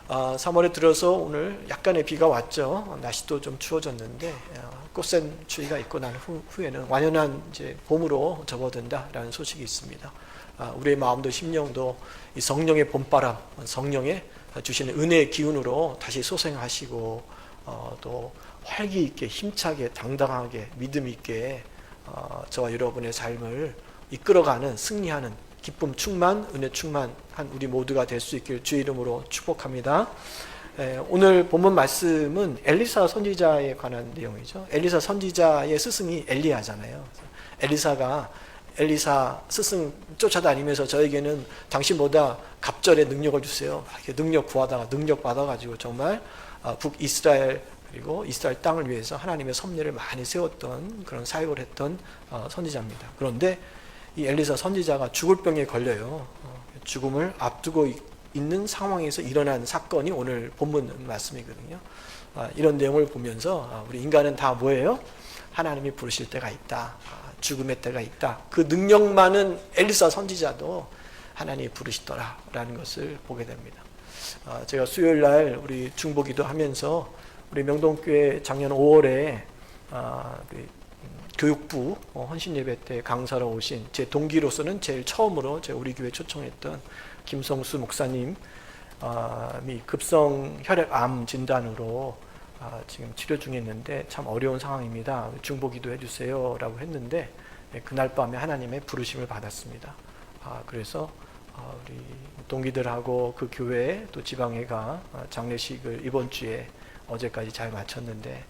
3월에 들어서 오늘 약간의 비가 왔죠. 날씨도 좀 추워졌는데 꽃샘 추위가 있고 난 후에는 완연한 이제 봄으로 접어든다라는 소식이 있습니다. 우리의 마음도 심령도 이 성령의 봄바람, 성령의 주시는 은혜의 기운으로 다시 소생하시고 또 활기 있게 힘차게 당당하게 믿음 있게 저와 여러분의 삶을 이끌어가는 승리하는 기쁨 충만, 은혜 충만한 우리 모두가 될 수 있길 주의 이름으로 축복합니다. 오늘 본문 말씀은 엘리사 선지자에 관한 내용이죠. 엘리사 선지자의 스승이 엘리야잖아요. 엘리사 스승 쫓아다니면서 저에게는 당신보다 갑절의 능력을 주세요. 능력 구하다가 능력 받아가지고 정말 북이스라엘 그리고 이스라엘 땅을 위해서 하나님의 섭리를 많이 세웠던 그런 사역을 했던 선지자입니다. 그런데 이 엘리사 선지자가 죽을 병에 걸려요. 죽음을 앞두고 있는 상황에서 일어난 사건이 오늘 본문 말씀이거든요. 이런 내용을 보면서 우리 인간은 다 뭐예요? 하나님이 부르실 때가 있다. 죽음의 때가 있다. 그 능력 많은 엘리사 선지자도 하나님이 부르시더라라는 것을 보게 됩니다. 제가 수요일 날 우리 중보기도 하면서 우리 명동교회 작년 5월에 교육부 헌신예배 때 강사로 오신 제 동기로서는 제일 처음으로 제가 우리 교회 초청했던 김성수 목사님이 급성 혈액암 진단으로 지금 치료 중에 있는데 참 어려운 상황입니다. 중보기도 해주세요 라고 했는데 그날 밤에 하나님의 부르심을 받았습니다. 그래서 우리 동기들하고 그 교회 또 지방회가 장례식을 이번 주에 어제까지 잘 마쳤는데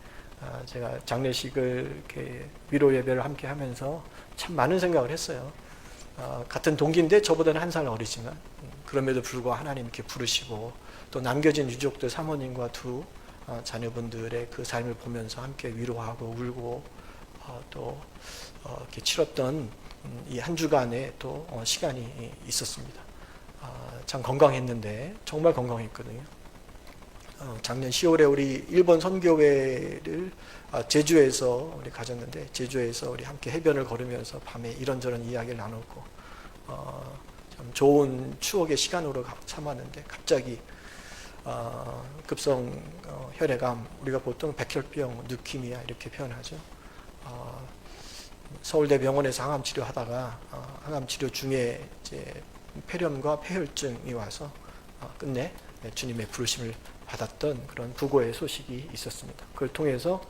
제가 장례식을 이렇게 위로 예배를 함께 하면서 참 많은 생각을 했어요. 같은 동기인데 저보다는 한 살 어리지만 그럼에도 불구하고 하나님께 부르시고 또 남겨진 유족들 사모님과 두 자녀분들의 그 삶을 보면서 함께 위로하고 울고 또 이렇게 치렀던 이 한 주간의 또 시간이 있었습니다. 참 건강했는데 정말 건강했거든요. 작년 10월에 우리 일본 선교회를 제주에서 우리 가졌는데 제주에서 우리 함께 해변을 걸으면서 밤에 이런저런 이야기를 나눴고 참 좋은 추억의 시간으로 삼았는데 갑자기 급성 혈액암, 우리가 보통 백혈병, 누키미아 이렇게 표현하죠. 서울대병원에서 항암 치료하다가 항암 치료 중에 이제 폐렴과 폐혈증이 와서 끝내 주님의 부르심을 받았던 그런 부고의 소식이 있었습니다. 그걸 통해서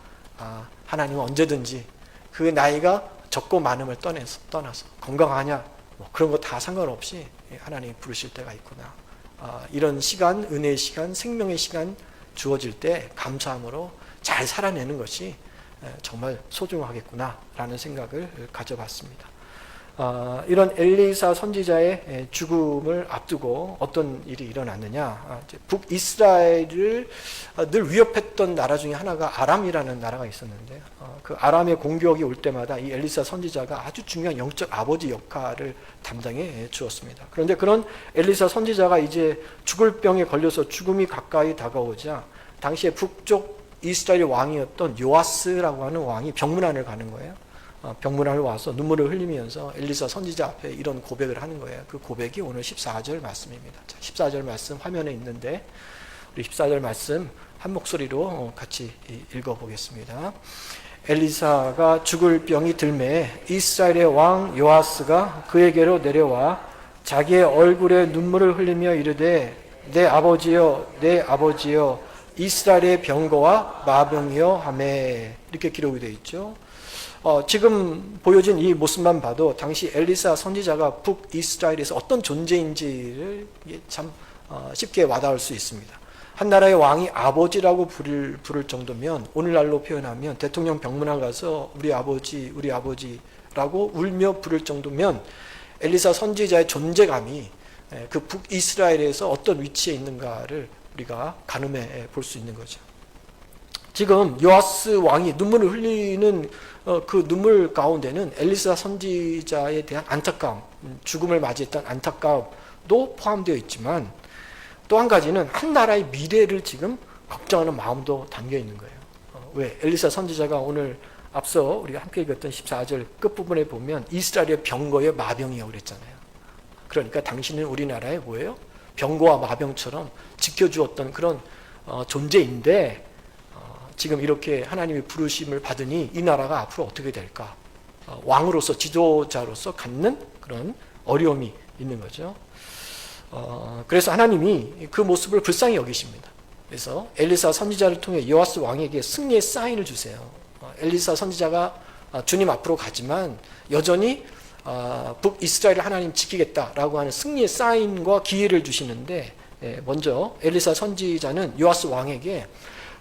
하나님은 언제든지 그 나이가 적고 많음을 떠나서 건강하냐 뭐 그런 거 다 상관없이 하나님이 부르실 때가 있구나. 이런 시간, 은혜의 시간, 생명의 시간 주어질 때 감사함으로 잘 살아내는 것이 정말 소중하겠구나라는 생각을 가져봤습니다. 이런 엘리사 선지자의 죽음을 앞두고 어떤 일이 일어났느냐. 북이스라엘을 늘 위협했던 나라 중에 하나가 아람이라는 나라가 있었는데 그 아람의 공격이 올 때마다 이 엘리사 선지자가 아주 중요한 영적 아버지 역할을 담당해 주었습니다. 그런데 그런 엘리사 선지자가 이제 죽을 병에 걸려서 죽음이 가까이 다가오자 당시에 북쪽 이스라엘 왕이었던 요아스라고 하는 왕이 병문안을 가는 거예요. 병문안을 와서 눈물을 흘리면서 엘리사 선지자 앞에 이런 고백을 하는 거예요. 그 고백이 오늘 14절 말씀입니다. 자, 14절 말씀 화면에 있는데 우리 14절 말씀 한 목소리로 같이 읽어보겠습니다. 엘리사가 죽을 병이 들매 이스라엘의 왕 요아스가 그에게로 내려와 자기의 얼굴에 눈물을 흘리며 이르되 내 아버지여 내 아버지여 이스라엘의 병거와 마병이여 하매 이렇게 기록이 되어 있죠. 지금 보여진 이 모습만 봐도 당시 엘리사 선지자가 북이스라엘에서 어떤 존재인지를 참 쉽게 와닿을 수 있습니다. 한 나라의 왕이 아버지라고 부를 정도면 오늘날로 표현하면 대통령 병문안 가서 우리 아버지라고 울며 부를 정도면 엘리사 선지자의 존재감이 그 북이스라엘에서 어떤 위치에 있는가를 우리가 가늠해 볼 수 있는 거죠. 지금 요아스 왕이 눈물을 흘리는 그 눈물 가운데는 엘리사 선지자에 대한 안타까움, 죽음을 맞이했던 안타까움도 포함되어 있지만 또 한 가지는 한 나라의 미래를 지금 걱정하는 마음도 담겨 있는 거예요. 왜? 엘리사 선지자가 오늘 앞서 우리가 함께 읽었던 14절 끝부분에 보면 이스라엘의 병거의 마병이라고 그랬잖아요. 그러니까 당신은 우리나라의 뭐예요? 병거와 마병처럼 지켜주었던 그런 존재인데 지금 이렇게 하나님의 부르심을 받으니 이 나라가 앞으로 어떻게 될까? 왕으로서 지도자로서 갖는 그런 어려움이 있는 거죠. 그래서 하나님이 그 모습을 불쌍히 여기십니다. 그래서 엘리사 선지자를 통해 요아스 왕에게 승리의 사인을 주세요. 엘리사 선지자가 주님 앞으로 가지만 여전히 북이스라엘을 하나님 지키겠다라고 하는 승리의 사인과 기회를 주시는데, 먼저 엘리사 선지자는 요아스 왕에게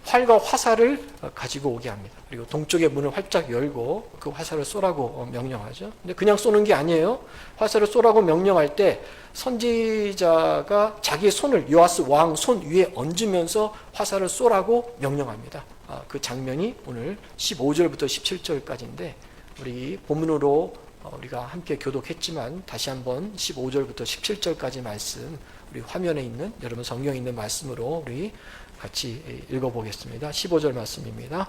활과 화살을 가지고 오게 합니다. 그리고 동쪽의 문을 활짝 열고 그 화살을 쏘라고 명령하죠. 근데 그냥 쏘는 게 아니에요. 화살을 쏘라고 명령할 때 선지자가 자기의 손을 요아스 왕 손 위에 얹으면서 화살을 쏘라고 명령합니다. 그 장면이 오늘 15절부터 17절까지인데 우리 본문으로 우리가 함께 교독했지만 다시 한번 15절부터 17절까지 말씀 우리 화면에 있는 여러분 성경에 있는 말씀으로 우리 같이 읽어보겠습니다. 15절 말씀입니다.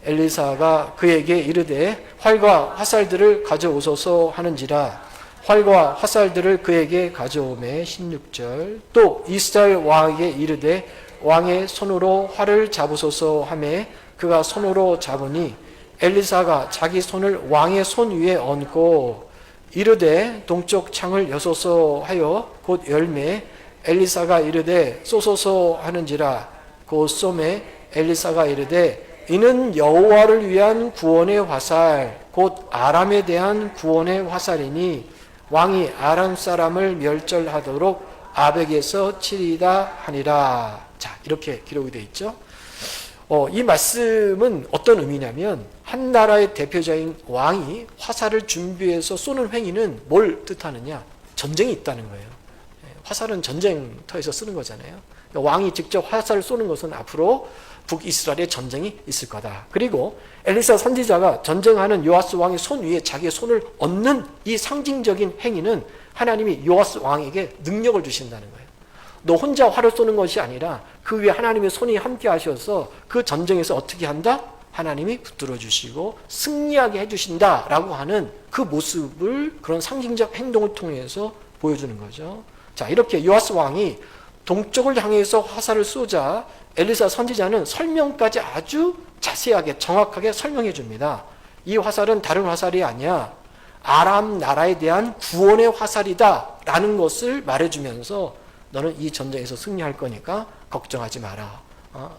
엘리사가 그에게 이르되 활과 화살들을 가져오소서 하는지라 활과 화살들을 그에게 가져오매 16절 또 이스라엘 왕에게 이르되 왕의 손으로 활을 잡으소서 하매 그가 손으로 잡으니 엘리사가 자기 손을 왕의 손 위에 얹고 이르되 동쪽 창을 여소서 하여 곧 열매 엘리사가 이르되 쏘소서 하는지라 곧 쏘매 엘리사가 이르되 이는 여호와를 위한 구원의 화살 곧 아람에 대한 구원의 화살이니 왕이 아람 사람을 멸절하도록 아벡에서 치리다 하니라. 자, 이렇게 기록이 되어 있죠. 이 말씀은 어떤 의미냐면 한 나라의 대표자인 왕이 화살을 준비해서 쏘는 행위는 뭘 뜻하느냐? 전쟁이 있다는 거예요. 화살은 전쟁터에서 쓰는 거잖아요. 그러니까 왕이 직접 화살을 쏘는 것은 앞으로 북이스라엘의 전쟁이 있을 거다. 그리고 엘리사 선지자가 전쟁하는 요아스 왕의 손 위에 자기의 손을 얹는 이 상징적인 행위는 하나님이 요아스 왕에게 능력을 주신다는 거예요. 너 혼자 활을 쏘는 것이 아니라 그 위에 하나님의 손이 함께 하셔서 그 전쟁에서 어떻게 한다? 하나님이 붙들어 주시고 승리하게 해주신다라고 하는 그 모습을 그런 상징적 행동을 통해서 보여주는 거죠. 자, 이렇게 요아스 왕이 동쪽을 향해서 화살을 쏘자 엘리사 선지자는 설명까지 아주 자세하게 정확하게 설명해 줍니다. 이 화살은 다른 화살이 아니야. 아람 나라에 대한 구원의 화살이다 라는 것을 말해주면서 너는 이 전쟁에서 승리할 거니까 걱정하지 마라.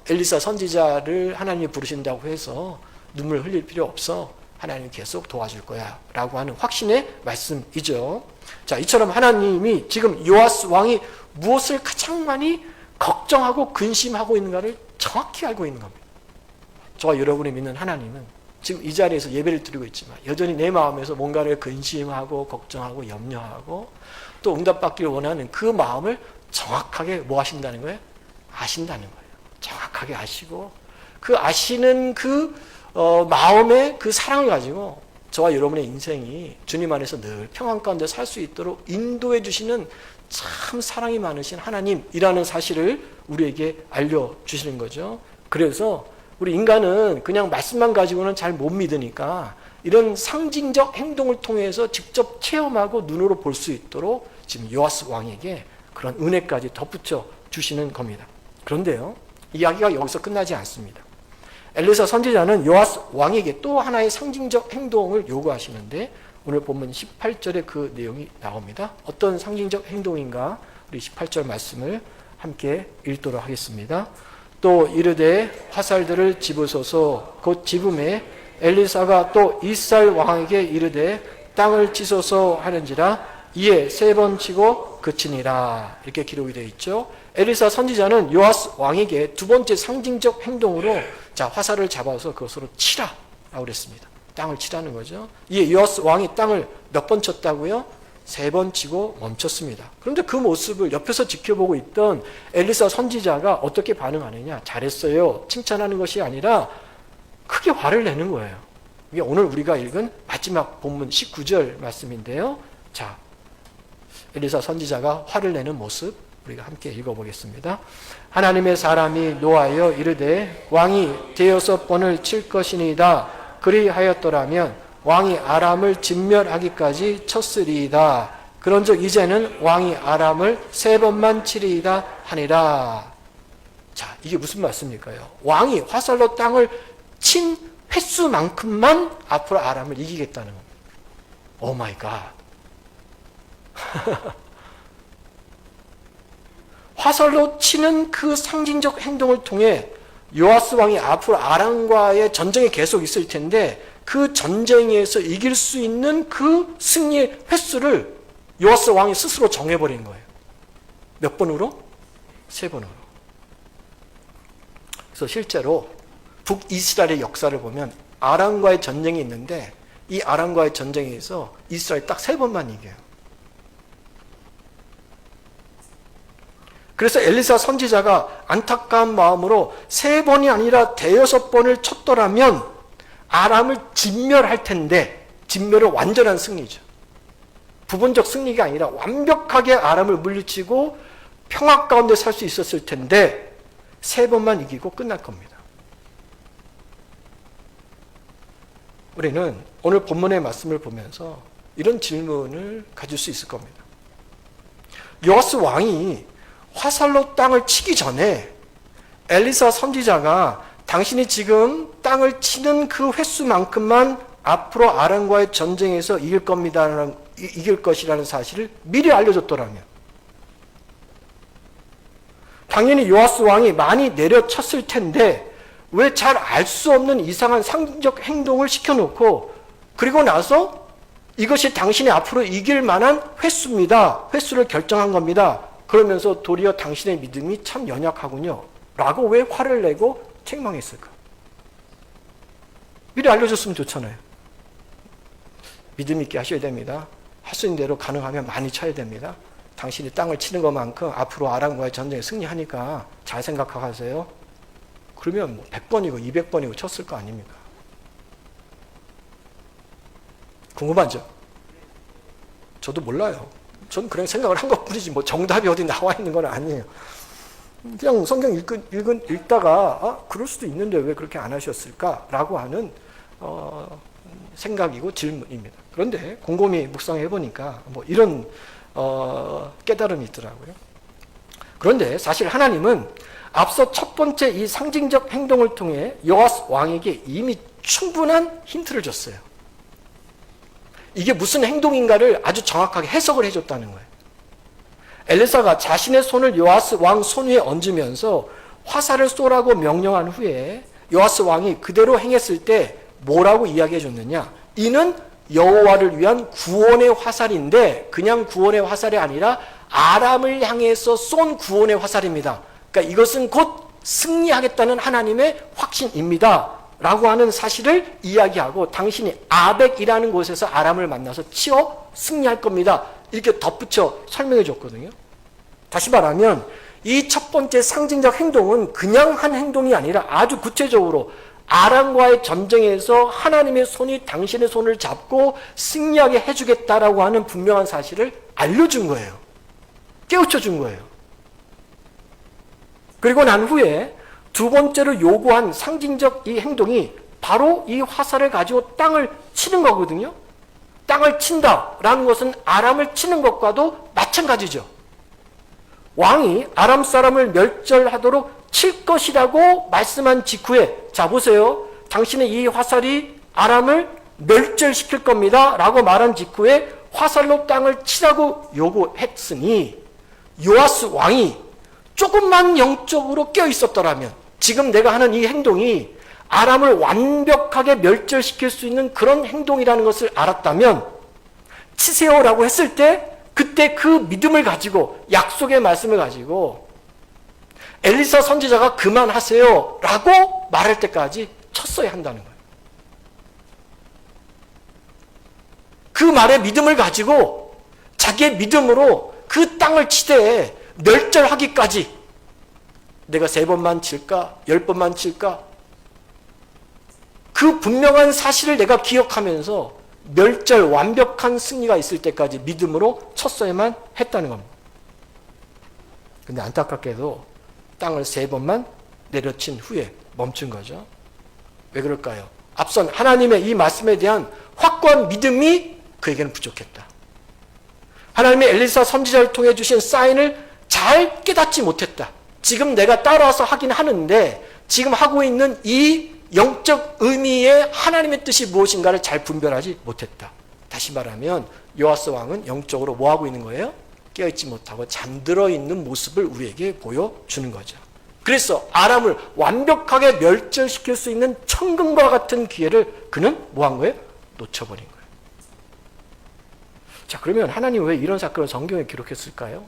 엘리사 선지자를 하나님이 부르신다고 해서 눈물 흘릴 필요 없어. 하나님이 계속 도와줄 거야 라고 하는 확신의 말씀이죠. 자, 이처럼 하나님이 지금 요아스 왕이 무엇을 가장 많이 걱정하고 근심하고 있는가를 정확히 알고 있는 겁니다. 저와 여러분이 믿는 하나님은 지금 이 자리에서 예배를 드리고 있지만 여전히 내 마음에서 뭔가를 근심하고 걱정하고 염려하고 또 응답받기를 원하는 그 마음을 정확하게 뭐 하신다는 거예요? 아신다는 거예요. 정확하게 아시고 그 아시는 그 마음의 그 사랑을 가지고 저와 여러분의 인생이 주님 안에서 늘 평안 가운데 살 수 있도록 인도해 주시는 참 사랑이 많으신 하나님이라는 사실을 우리에게 알려주시는 거죠. 그래서 우리 인간은 그냥 말씀만 가지고는 잘 못 믿으니까 이런 상징적 행동을 통해서 직접 체험하고 눈으로 볼 수 있도록 지금 요아스 왕에게 그런 은혜까지 덧붙여 주시는 겁니다. 그런데요, 이야기가 여기서 끝나지 않습니다. 엘리사 선지자는 요아스 왕에게 또 하나의 상징적 행동을 요구하시는데 오늘 본문 18절에 그 내용이 나옵니다. 어떤 상징적 행동인가? 우리 18절 말씀을 함께 읽도록 하겠습니다. 또 이르되 화살들을 집으소서 곧 집음에 엘리사가 또 이스라엘 왕에게 이르되 땅을 치소서 하는지라 이에 3번 치고 그치니라. 이렇게 기록이 되어 있죠. 엘리사 선지자는 요아스 왕에게 두 번째 상징적 행동으로 자, 화살을 잡아서 그것으로 치라 라고 그랬습니다. 땅을 치라는 거죠. 이에 요아스 왕이 땅을 몇 번 쳤다고요? 3번 치고 멈췄습니다. 그런데 그 모습을 옆에서 지켜보고 있던 엘리사 선지자가 어떻게 반응하느냐? 잘했어요. 칭찬하는 것이 아니라 크게 화를 내는 거예요. 이게 오늘 우리가 읽은 마지막 본문 19절 말씀인데요. 자, 엘리사 선지자가 화를 내는 모습 우리가 함께 읽어보겠습니다. 하나님의 사람이 노하여 이르되 왕이 6번을 칠 것이니이다. 그리하였더라면 왕이 아람을 진멸하기까지 쳤으리이다. 그런즉 이제는 왕이 아람을 3번만 치리이다 하니라. 자, 이게 무슨 말씀일까요? 왕이 화살로 땅을 친 횟수만큼만 앞으로 아람을 이기겠다는 겁니다. 오 마이 갓. 화살로 치는 그 상징적 행동을 통해 요아스 왕이 앞으로 아람과의 전쟁이 계속 있을 텐데 그 전쟁에서 이길 수 있는 그 승리의 횟수를 요아스 왕이 스스로 정해버린 거예요. 몇 번으로? 3번으로. 그래서 실제로 북이스라엘의 역사를 보면 아람과의 전쟁이 있는데 이 아람과의 전쟁에서 이스라엘이 딱 3번만 이겨요. 그래서 엘리사 선지자가 안타까운 마음으로 3번이 아니라 5번을 쳤더라면 아람을 진멸할 텐데, 진멸은 완전한 승리죠. 부분적 승리가 아니라 완벽하게 아람을 물리치고 평화 가운데 살 수 있었을 텐데 3번만 이기고 끝날 겁니다. 우리는 오늘 본문의 말씀을 보면서 이런 질문을 가질 수 있을 겁니다. 요아스 왕이 화살로 땅을 치기 전에 엘리사 선지자가 당신이 지금 땅을 치는 그 횟수만큼만 앞으로 아람과의 전쟁에서 이길 것이라는 사실을 미리 알려줬더라면, 당연히 요아스 왕이 많이 내려쳤을 텐데 왜 잘 알 수 없는 이상한 상징적 행동을 시켜놓고 그리고 나서 이것이 당신이 앞으로 이길 만한 횟수입니다. 횟수를 결정한 겁니다. 그러면서 도리어 당신의 믿음이 참 연약하군요. 라고 왜 화를 내고 책망했을까? 미리 알려줬으면 좋잖아요. 믿음 있게 하셔야 됩니다. 할 수 있는 대로 가능하면 많이 쳐야 됩니다. 당신이 땅을 치는 것만큼 앞으로 아람과의 전쟁에 승리하니까 잘 생각하세요. 그러면 100번이고 200번이고 쳤을 거 아닙니까? 궁금하죠? 저도 몰라요. 전 그냥 생각을 한 것뿐이지 뭐 정답이 어디 나와 있는 건 아니에요. 그냥 성경 읽다가 그럴 수도 있는데 왜 그렇게 안 하셨을까라고 하는 생각이고 질문입니다. 그런데 곰곰이 묵상해 보니까 뭐 이런 깨달음이 있더라고요. 그런데 사실 하나님은 앞서 첫 번째 이 상징적 행동을 통해 요아스 왕에게 이미 충분한 힌트를 줬어요. 이게 무슨 행동인가를 아주 정확하게 해석을 해줬다는 거예요. 엘리사가 자신의 손을 요아스 왕 손 위에 얹으면서 화살을 쏘라고 명령한 후에 요아스 왕이 그대로 행했을 때 뭐라고 이야기해 줬느냐? 이는 여호와를 위한 구원의 화살인데 그냥 구원의 화살이 아니라 아람을 향해서 쏜 구원의 화살입니다. 그러니까 이것은 곧 승리하겠다는 하나님의 확신입니다. 라고 하는 사실을 이야기하고 당신이 아벡이라는 곳에서 아람을 만나서 치어 승리할 겁니다. 이렇게 덧붙여 설명해 줬거든요. 다시 말하면 이 첫 번째 상징적 행동은 그냥 한 행동이 아니라 아주 구체적으로 아람과의 전쟁에서 하나님의 손이 당신의 손을 잡고 승리하게 해주겠다라고 하는 분명한 사실을 알려준 거예요. 깨우쳐 준 거예요. 그리고 난 후에 두 번째로 요구한 상징적 이 행동이 바로 이 화살을 가지고 땅을 치는 거거든요. 땅을 친다라는 것은 아람을 치는 것과도 마찬가지죠. 왕이 아람 사람을 멸절하도록 칠 것이라고 말씀한 직후에 자 보세요. 당신의 이 화살이 아람을 멸절시킬 겁니다. 라고 말한 직후에 화살로 땅을 치라고 요구했으니 요아스 왕이 조금만 영적으로 깨어 있었더라면 지금 내가 하는 이 행동이 아람을 완벽하게 멸절시킬 수 있는 그런 행동이라는 것을 알았다면 치세요라고 했을 때 그때 그 믿음을 가지고 약속의 말씀을 가지고 엘리사 선지자가 그만하세요 라고 말할 때까지 쳤어야 한다는 거예요. 그 말에 믿음을 가지고 자기의 믿음으로 그 땅을 치되 멸절하기까지 내가 3번만 칠까? 10번만 칠까? 그 분명한 사실을 내가 기억하면서 멸절 완벽한 승리가 있을 때까지 믿음으로 쳤어야만 했다는 겁니다. 근데 안타깝게도 땅을 3번만 내려친 후에 멈춘 거죠. 왜 그럴까요? 앞선 하나님의 이 말씀에 대한 확고한 믿음이 그에게는 부족했다. 하나님의 엘리사 선지자를 통해 주신 사인을 잘 깨닫지 못했다. 지금 내가 따라와서 하긴 하는데 지금 하고 있는 이 영적 의미의 하나님의 뜻이 무엇인가를 잘 분별하지 못했다. 다시 말하면 요아스 왕은 영적으로 뭐 하고 있는 거예요? 깨어있지 못하고 잠들어 있는 모습을 우리에게 보여주는 거죠. 그래서 아람을 완벽하게 멸절시킬 수 있는 천금과 같은 기회를 그는 뭐 한 거예요? 놓쳐버린 거예요. 자, 그러면 하나님 왜 이런 사건을 성경에 기록했을까요?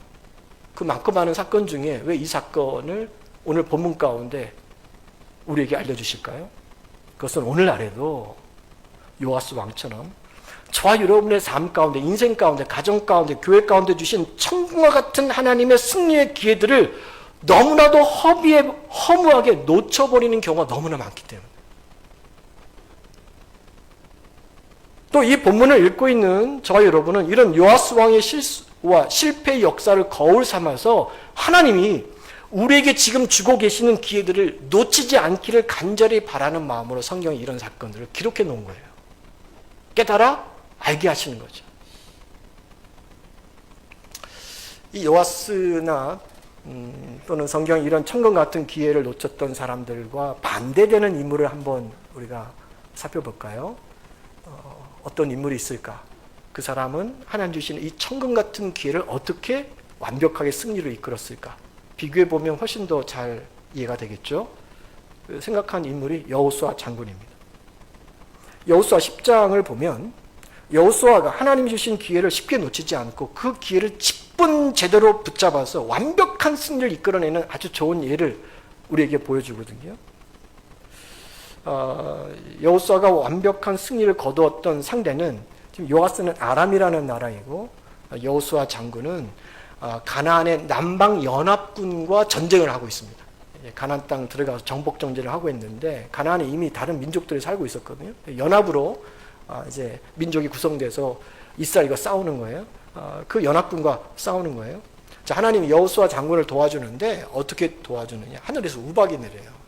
그 많고 많은 사건 중에 왜 이 사건을 오늘 본문 가운데 우리에게 알려주실까요? 그것은 오늘날에도 요아스 왕처럼 저와 여러분의 삶 가운데, 인생 가운데, 가정 가운데, 교회 가운데 주신 천금과 같은 하나님의 승리의 기회들을 너무나도 허무하게 놓쳐버리는 경우가 너무나 많기 때문에. 또 이 본문을 읽고 있는 저와 여러분은 이런 요아스 왕의 실수와 실패의 역사를 거울 삼아서 하나님이 우리에게 지금 주고 계시는 기회들을 놓치지 않기를 간절히 바라는 마음으로 성경에 이런 사건들을 기록해 놓은 거예요. 깨달아 알게 하시는 거죠. 이 요아스나 또는 성경 이런 천금 같은 기회를 놓쳤던 사람들과 반대되는 인물을 한번 우리가 살펴볼까요? 어떤 인물이 있을까? 그 사람은 하나님 주신 이 천금 같은 기회를 어떻게 완벽하게 승리로 이끌었을까? 비교해 보면 훨씬 더 잘 이해가 되겠죠? 생각한 인물이 여호수아 장군입니다. 여호수아 10장을 보면 여호수아가 하나님이 주신 기회를 쉽게 놓치지 않고 그 기회를 직분 제대로 붙잡아서 완벽한 승리를 이끌어내는 아주 좋은 예를 우리에게 보여주거든요. 여호수아가 완벽한 승리를 거두었던 상대는 지금 요아스는 아람이라는 나라이고 여호수아 장군은 가나안의 남방 연합군과 전쟁을 하고 있습니다. 가나안 땅 들어가서 정복 정제를 하고 있는데 가나안에 이미 다른 민족들이 살고 있었거든요. 연합으로 이제 민족이 구성돼서 이스라엘과 싸우는 거예요. 그 연합군과 싸우는 거예요. 자, 하나님이 여호수아 장군을 도와주는데 어떻게 도와주느냐? 하늘에서 우박이 내려요.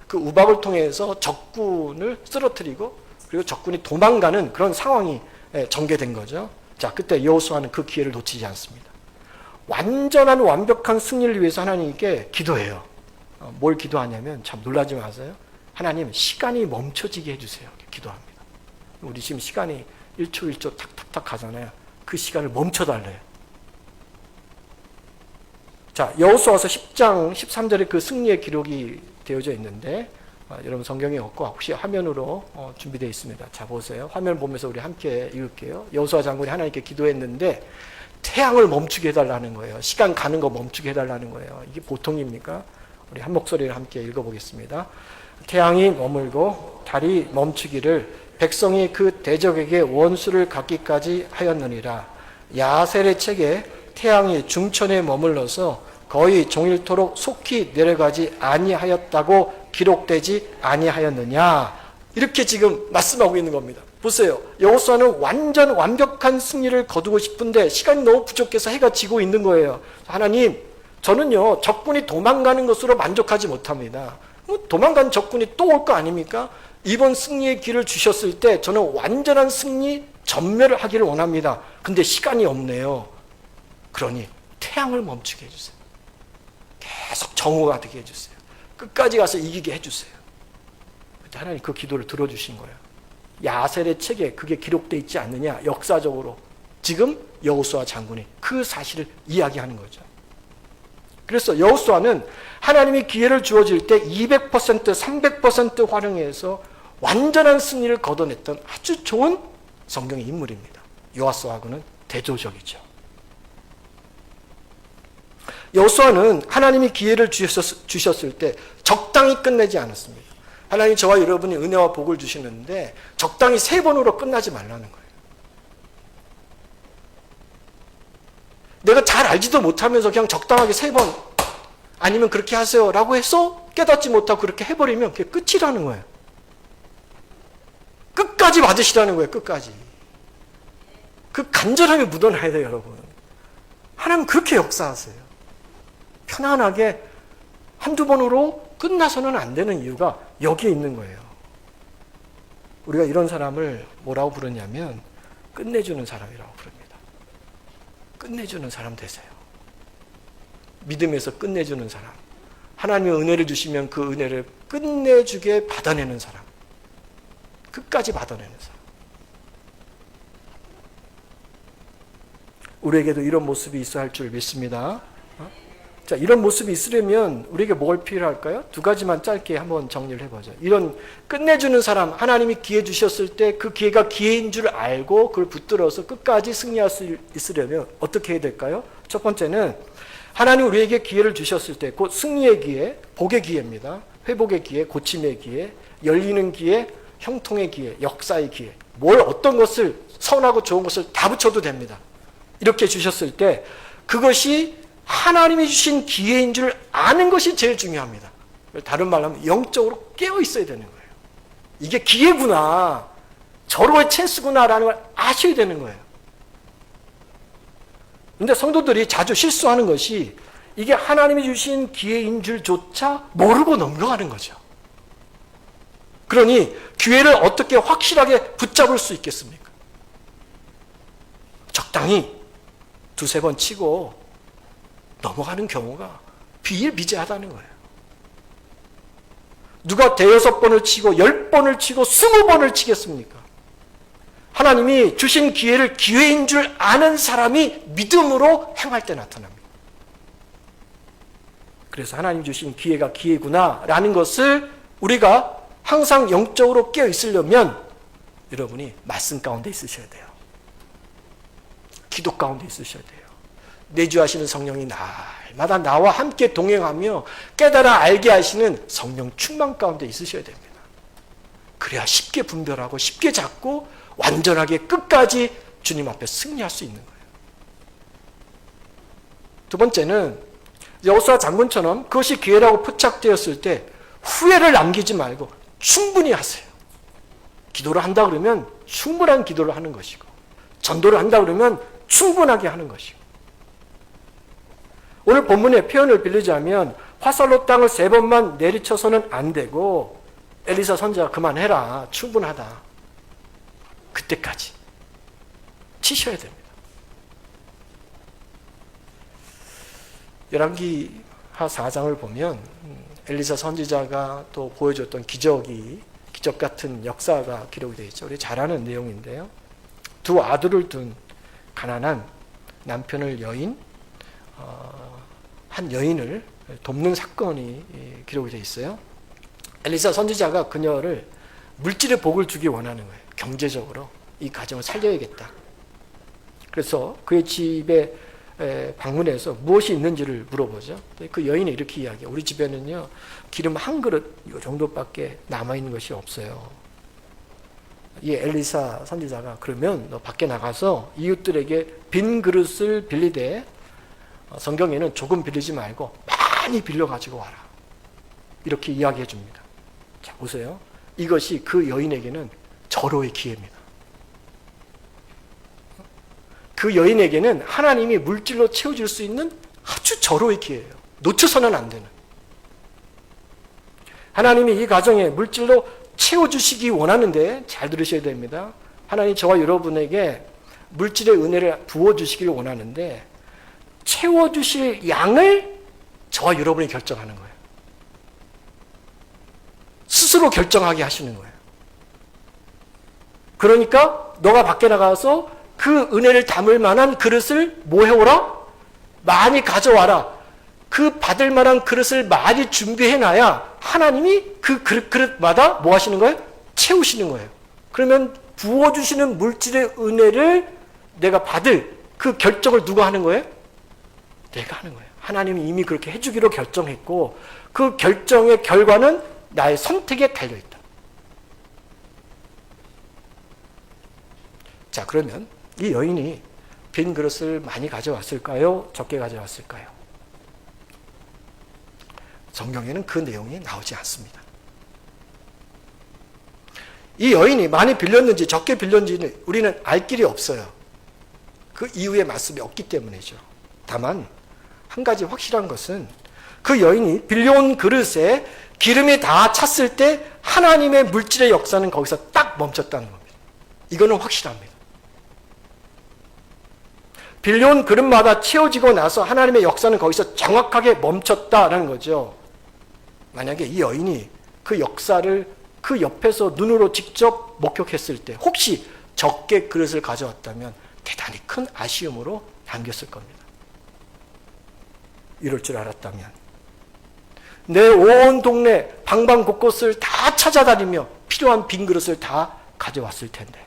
그 우박을 통해서 적군을 쓰러뜨리고 그리고 적군이 도망가는 그런 상황이 전개된 거죠. 자, 그때 여호수아는 그 기회를 놓치지 않습니다. 완전한 완벽한 승리를 위해서 하나님께 기도해요. 뭘 기도하냐면 참 놀라지 마세요. 하나님 시간이 멈춰지게 해주세요. 기도합니다. 우리 지금 시간이 1초 1초 탁탁탁 가잖아요. 그 시간을 멈춰달래요. 자, 여호수아서 10장 13절에 그 승리의 기록이 되어져 있는데 여러분 성경이 없고 혹시 화면으로 준비되어 있습니다. 자, 보세요. 화면 보면서 우리 함께 읽을게요. 여호수아 장군이 하나님께 기도했는데 태양을 멈추게 해달라는 거예요. 시간 가는 거 멈추게 해달라는 거예요. 이게 보통입니까? 우리 한 목소리를 함께 읽어보겠습니다. 태양이 머물고 달이 멈추기를 백성이 그 대적에게 원수를 갚기까지 하였느니라. 야셀의 책에 태양이 중천에 머물러서 거의 종일토록 속히 내려가지 아니하였다고 기록되지 아니하였느냐. 이렇게 지금 말씀하고 있는 겁니다. 보세요. 여호수아는 완전 완벽한 승리를 거두고 싶은데 시간이 너무 부족해서 해가 지고 있는 거예요. 하나님, 저는요 적군이 도망가는 것으로 만족하지 못합니다. 도망간 적군이 또 올 거 아닙니까? 이번 승리의 길을 주셨을 때 저는 완전한 승리 전멸을 하기를 원합니다. 근데 시간이 없네요. 그러니 태양을 멈추게 해주세요. 계속 정오가 되게 해주세요. 끝까지 가서 이기게 해주세요. 그때 하나님 그 기도를 들어주신 거예요. 야셀의 책에 그게 기록되어 있지 않느냐. 역사적으로 지금 여호수아 장군이 그 사실을 이야기하는 거죠. 그래서 여호수아는 하나님이 기회를 주어질 때 200%, 300% 활용해서 완전한 승리를 거둬냈던 아주 좋은 성경의 인물입니다. 요아스하고는 대조적이죠. 여호수아는 하나님이 기회를 주셨을 때 적당히 끝내지 않았습니다. 하나님 저와 여러분이 은혜와 복을 주시는데 적당히 3번으로 끝나지 말라는 거예요. 내가 잘 알지도 못하면서 그냥 적당하게 3번 아니면 그렇게 하세요 라고 해서 깨닫지 못하고 그렇게 해버리면 그게 끝이라는 거예요. 끝까지 받으시라는 거예요. 끝까지. 그 간절함이 묻어나야 돼요. 여러분. 하나님 그렇게 역사하세요. 편안하게 한두 번으로 끝나서는 안 되는 이유가 여기에 있는 거예요. 우리가 이런 사람을 뭐라고 부르냐면 끝내주는 사람이라고 부릅니다. 끝내주는 사람 되세요. 믿음에서 끝내주는 사람. 하나님의 은혜를 주시면 그 은혜를 끝내주게 받아내는 사람. 끝까지 받아내는 사람. 우리에게도 이런 모습이 있어야 할 줄 믿습니다. 자, 이런 모습이 있으려면 우리에게 뭘 필요할까요? 두 가지만 짧게 한번 정리를 해보죠. 이런 끝내주는 사람, 하나님이 기회 주셨을 때 그 기회가 기회인 줄 알고 그걸 붙들어서 끝까지 승리할 수 있으려면 어떻게 해야 될까요? 첫 번째는 하나님 우리에게 기회를 주셨을 때 곧 승리의 기회, 복의 기회입니다. 회복의 기회, 고침의 기회, 열리는 기회, 형통의 기회, 역사의 기회. 어떤 것을 선하고 좋은 것을 다 붙여도 됩니다. 이렇게 주셨을 때 그것이 하나님이 주신 기회인 줄 아는 것이 제일 중요합니다. 다른 말로 하면 영적으로 깨어 있어야 되는 거예요. 이게 기회구나. 절호의 찬스구나라는 걸 아셔야 되는 거예요. 근데 성도들이 자주 실수하는 것이 이게 하나님이 주신 기회인 줄조차 모르고 넘어가는 거죠. 그러니 기회를 어떻게 확실하게 붙잡을 수 있겠습니까? 적당히 두세 번 치고 넘어가는 경우가 비일비재하다는 거예요. 누가 대여섯 번을 치고 10번을 치고 20번을 치겠습니까? 하나님이 주신 기회를 기회인 줄 아는 사람이 믿음으로 행할 때 나타납니다. 그래서 하나님 주신 기회가 기회구나 라는 것을 우리가 항상 영적으로 깨어 있으려면 여러분이 말씀 가운데 있으셔야 돼요. 기도 가운데 있으셔야 돼요. 내주하시는 성령이 날마다 나와 함께 동행하며 깨달아 알게 하시는 성령 충만 가운데 있으셔야 됩니다. 그래야 쉽게 분별하고 쉽게 잡고 완전하게 끝까지 주님 앞에 승리할 수 있는 거예요. 두 번째는 여호수아 장군처럼 그것이 기회라고 포착되었을 때 후회를 남기지 말고 충분히 하세요. 기도를 한다 그러면 충분한 기도를 하는 것이고 전도를 한다 그러면 충분하게 하는 것이고 오늘 본문의 표현을 빌리자면 화살로 땅을 3번만 내리쳐서는 안 되고 엘리사 선지자가 그만해라. 충분하다. 그때까지 치셔야 됩니다. 열왕기하 4장을 보면 엘리사 선지자가 또 보여줬던 기적 같은 역사가 기록이 되어 있죠. 우리 잘 아는 내용인데요. 두 아들을 둔 가난한 남편을 한 여인을 돕는 사건이 기록이 되어 있어요. 엘리사 선지자가 그녀를 물질의 복을 주기 원하는 거예요. 경제적으로 이 가정을 살려야겠다. 그래서 그의 집에 방문해서 무엇이 있는지를 물어보죠. 그 여인이 이렇게 이야기해요. 우리 집에는요 기름 한 그릇 이 정도밖에 남아있는 것이 없어요. 이 엘리사 선지자가 그러면 너 밖에 나가서 이웃들에게 빈 그릇을 빌리되 성경에는 조금 빌리지 말고 많이 빌려가지고 와라. 이렇게 이야기해 줍니다. 자, 보세요. 이것이 그 여인에게는 절호의 기회입니다. 그 여인에게는 하나님이 물질로 채워줄 수 있는 아주 절호의 기회예요. 놓쳐서는 안 되는. 하나님이 이 가정에 물질로 채워주시기 원하는데 잘 들으셔야 됩니다. 하나님 저와 여러분에게 물질의 은혜를 부어주시기를 원하는데 채워주실 양을 저와 여러분이 결정하는 거예요. 스스로 결정하게 하시는 거예요. 그러니까 너가 밖에 나가서 그 은혜를 담을 만한 그릇을 뭐 해오라? 많이 가져와라. 그 받을 만한 그릇을 많이 준비해놔야 하나님이 그 그릇마다 뭐 하시는 거예요? 채우시는 거예요. 그러면 부어주시는 물질의 은혜를 내가 받을 그 결정을 누가 하는 거예요? 내가 하는 거예요. 하나님이 이미 그렇게 해주기로 결정했고 그 결정의 결과는 나의 선택에 달려있다. 자, 그러면 이 여인이 빈 그릇을 많이 가져왔을까요? 적게 가져왔을까요? 성경에는 그 내용이 나오지 않습니다. 이 여인이 많이 빌렸는지 적게 빌렸는지는 우리는 알 길이 없어요. 그 이후의 말씀이 없기 때문이죠. 다만 한 가지 확실한 것은 그 여인이 빌려온 그릇에 기름이 다 찼을 때 하나님의 물질의 역사는 거기서 딱 멈췄다는 겁니다. 이거는 확실합니다. 빌려온 그릇마다 채워지고 나서 하나님의 역사는 거기서 정확하게 멈췄다라는 거죠. 만약에 이 여인이 그 역사를 그 옆에서 눈으로 직접 목격했을 때 혹시 적게 그릇을 가져왔다면 대단히 큰 아쉬움으로 남겼을 겁니다. 이럴 줄 알았다면 내 온 동네 방방 곳곳을 다 찾아다니며 필요한 빈 그릇을 다 가져왔을 텐데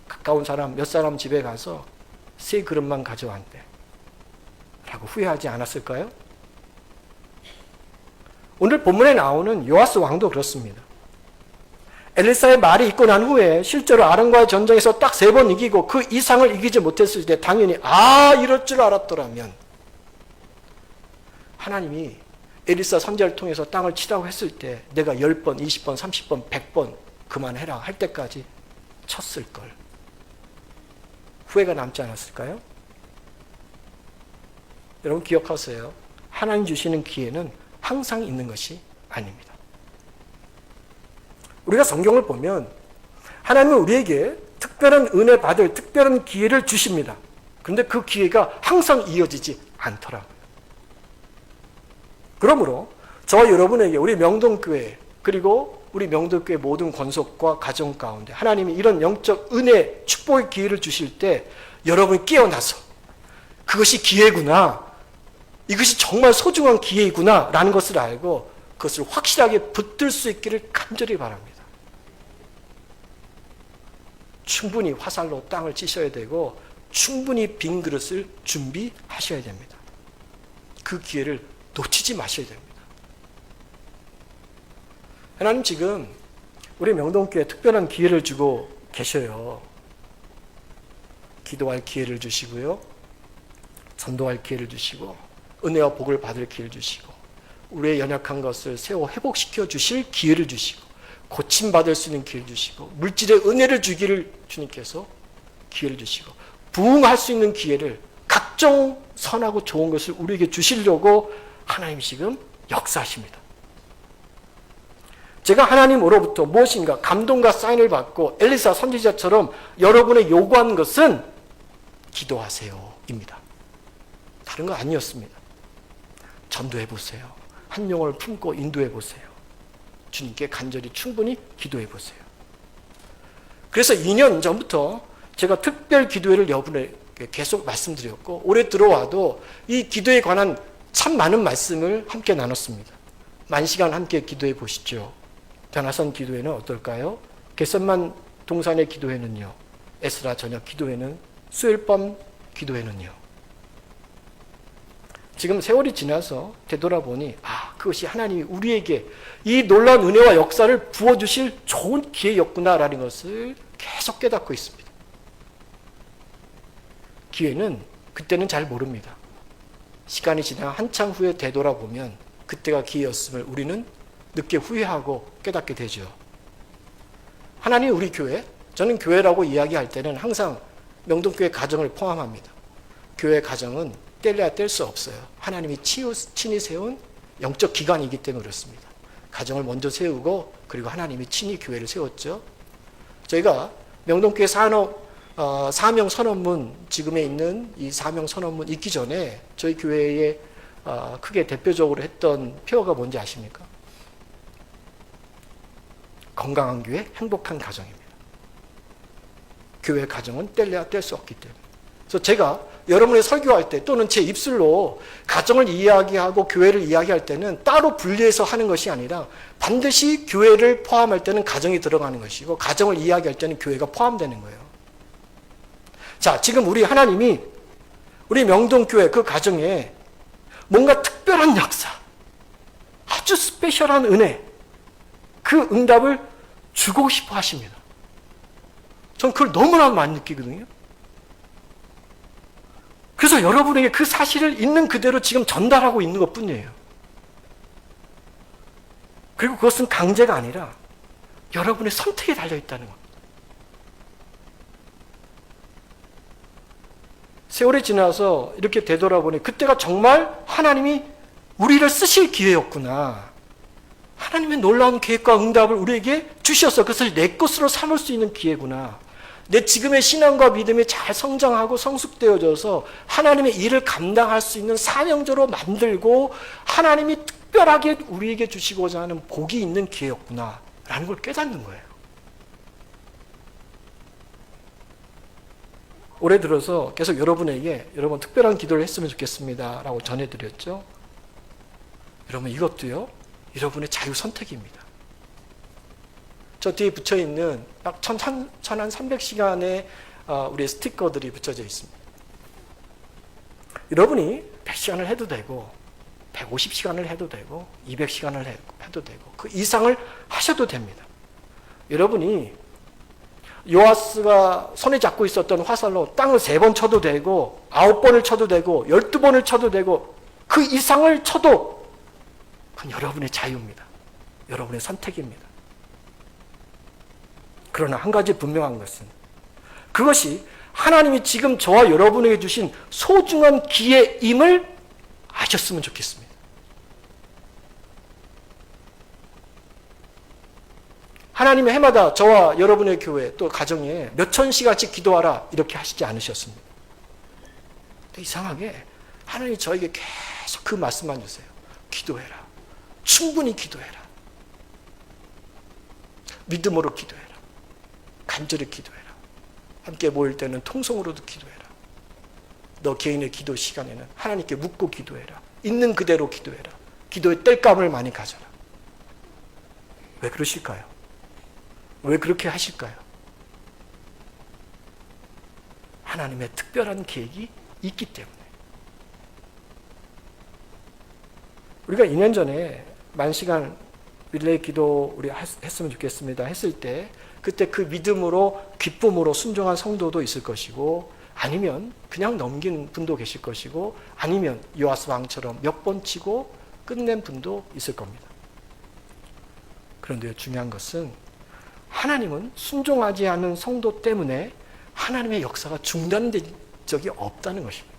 가까운 사람 몇 사람 집에 가서 3그릇만 가져왔대 라고 후회하지 않았을까요? 오늘 본문에 나오는 요아스 왕도 그렇습니다. 엘리사의 말이 있고 난 후에 실제로 아람과의 전쟁에서 딱 3번 이기고 그 이상을 이기지 못했을 때 당연히 이럴 줄 알았더라면 하나님이 엘리사 선지자를 통해서 땅을 치라고 했을 때 내가 10번, 20번, 30번, 100번 그만해라 할 때까지 쳤을 걸. 후회가 남지 않았을까요? 여러분 기억하세요. 하나님 주시는 기회는 항상 있는 것이 아닙니다. 우리가 성경을 보면 하나님은 우리에게 특별한 은혜 받을 특별한 기회를 주십니다. 그런데 그 기회가 항상 이어지지 않더라고요. 그러므로 저와 여러분에게 우리 명동교회 그리고 우리 명동교회 모든 권속과 가정 가운데 하나님이 이런 영적 은혜 축복의 기회를 주실 때 여러분이 깨어나서 그것이 기회구나, 이것이 정말 소중한 기회이구나 라는 것을 알고 그것을 확실하게 붙들 수 있기를 간절히 바랍니다. 충분히 화살로 땅을 치셔야 되고 충분히 빈 그릇을 준비하셔야 됩니다. 그 기회를 놓치지 마셔야 됩니다. 하나님 지금 우리 명동교회에 특별한 기회를 주고 계셔요. 기도할 기회를 주시고요. 전도할 기회를 주시고 은혜와 복을 받을 기회를 주시고 우리의 연약한 것을 세워 회복시켜 주실 기회를 주시고 고침받을 수 있는 기회를 주시고 물질의 은혜를 주기를 주님께서 기회를 주시고 부흥할 수 있는 기회를 각종 선하고 좋은 것을 우리에게 주시려고 하나님 지금 역사하십니다. 제가 하나님으로부터 무엇인가 감동과 사인을 받고 엘리사 선지자처럼 여러분의 요구한 것은 기도하세요 입니다. 다른 거 아니었습니다. 전도해 보세요. 한 영혼을 품고 인도해 보세요. 주님께 간절히 충분히 기도해 보세요. 그래서 2년 전부터 제가 특별 기도회를 여러분에게 계속 말씀드렸고 올해 들어와도 이 기도에 관한 참 많은 말씀을 함께 나눴습니다. 10,000시간 함께 기도해 보시죠. 변화선 기도회는 어떨까요? 겟셋만 동산의 기도회는요. 에스라 저녁 기도회는 수요일 밤 기도회는요. 지금 세월이 지나서 되돌아보니 그것이 하나님이 우리에게 이 놀라운 은혜와 역사를 부어주실 좋은 기회였구나라는 것을 계속 깨닫고 있습니다. 기회는 그때는 잘 모릅니다. 시간이 지나 한참 후에 되돌아보면 그때가 기회였음을 우리는 늦게 후회하고 깨닫게 되죠. 하나님 우리 교회, 저는 교회라고 이야기할 때는 항상 명동교회 가정을 포함합니다. 교회 가정은 뗄래야 뗄 수 없어요. 하나님이 친히 세운 영적 기관이기 때문에 그렇습니다. 가정을 먼저 세우고 그리고 하나님이 친히 교회를 세웠죠. 저희가 명동교회 사명 선언문, 지금에 있는 이 사명 선언문 있기 전에 저희 교회에 크게 대표적으로 했던 표어가 뭔지 아십니까? 건강한 교회, 행복한 가정입니다. 교회 가정은 뗄래야 뗄 수 없기 때문에. 그래서 제가 여러분의 설교할 때 또는 제 입술로 가정을 이야기하고 교회를 이야기할 때는 따로 분리해서 하는 것이 아니라 반드시 교회를 포함할 때는 가정이 들어가는 것이고 가정을 이야기할 때는 교회가 포함되는 거예요. 자, 지금 우리 하나님이 우리 명동교회 그 가정에 뭔가 특별한 역사, 아주 스페셜한 은혜, 그 응답을 주고 싶어 하십니다. 전 그걸 너무나 많이 느끼거든요. 그래서 여러분에게 그 사실을 있는 그대로 지금 전달하고 있는 것 뿐이에요. 그리고 그것은 강제가 아니라 여러분의 선택에 달려있다는 겁니다. 세월이 지나서 이렇게 되돌아보니 그때가 정말 하나님이 우리를 쓰실 기회였구나. 하나님의 놀라운 계획과 응답을 우리에게 주셔서 그것을 내 것으로 삼을 수 있는 기회구나. 내 지금의 신앙과 믿음이 잘 성장하고 성숙되어져서 하나님의 일을 감당할 수 있는 사명자로 만들고 하나님이 특별하게 우리에게 주시고자 하는 복이 있는 기회였구나라는 걸 깨닫는 거예요. 올해 들어서 계속 여러분에게 여러분 특별한 기도를 했으면 좋겠습니다 라고 전해드렸죠. 여러분 이것도요 여러분의 자유 선택입니다. 저 뒤에 붙여있는 약 1300시간의 우리의 스티커들이 붙여져 있습니다. 여러분이 100시간을 해도 되고 150시간을 해도 되고 200시간을 해도 되고 그 이상을 하셔도 됩니다. 여러분이 요아스가 손에 잡고 있었던 화살로 땅을 3번 쳐도 되고 9번을 쳐도 되고 12번을 쳐도 되고 그 이상을 쳐도 그건 여러분의 자유입니다. 여러분의 선택입니다. 그러나 한 가지 분명한 것은 그것이 하나님이 지금 저와 여러분에게 주신 소중한 기회임을 아셨으면 좋겠습니다. 하나님이 해마다 저와 여러분의 교회 또 가정에 몇천 시간씩 기도하라 이렇게 하시지 않으셨습니다. 이상하게 하나님이 저에게 계속 그 말씀만 주세요. 기도해라. 충분히 기도해라. 믿음으로 기도해라. 간절히 기도해라. 함께 모일 때는 통성으로도 기도해라. 너 개인의 기도 시간에는 하나님께 묻고 기도해라. 있는 그대로 기도해라. 기도의 땔감을 많이 가져라. 왜 그러실까요? 왜 그렇게 하실까요? 하나님의 특별한 계획이 있기 때문에. 우리가 2년 전에 10,000시간 릴레이 기도 우리 했으면 좋겠습니다 했을 때 그때 그 믿음으로 기쁨으로 순종한 성도도 있을 것이고 아니면 그냥 넘긴 분도 계실 것이고 아니면 요아스 왕처럼 몇 번 치고 끝낸 분도 있을 겁니다. 그런데 중요한 것은 하나님은 순종하지 않은 성도 때문에 하나님의 역사가 중단된 적이 없다는 것입니다.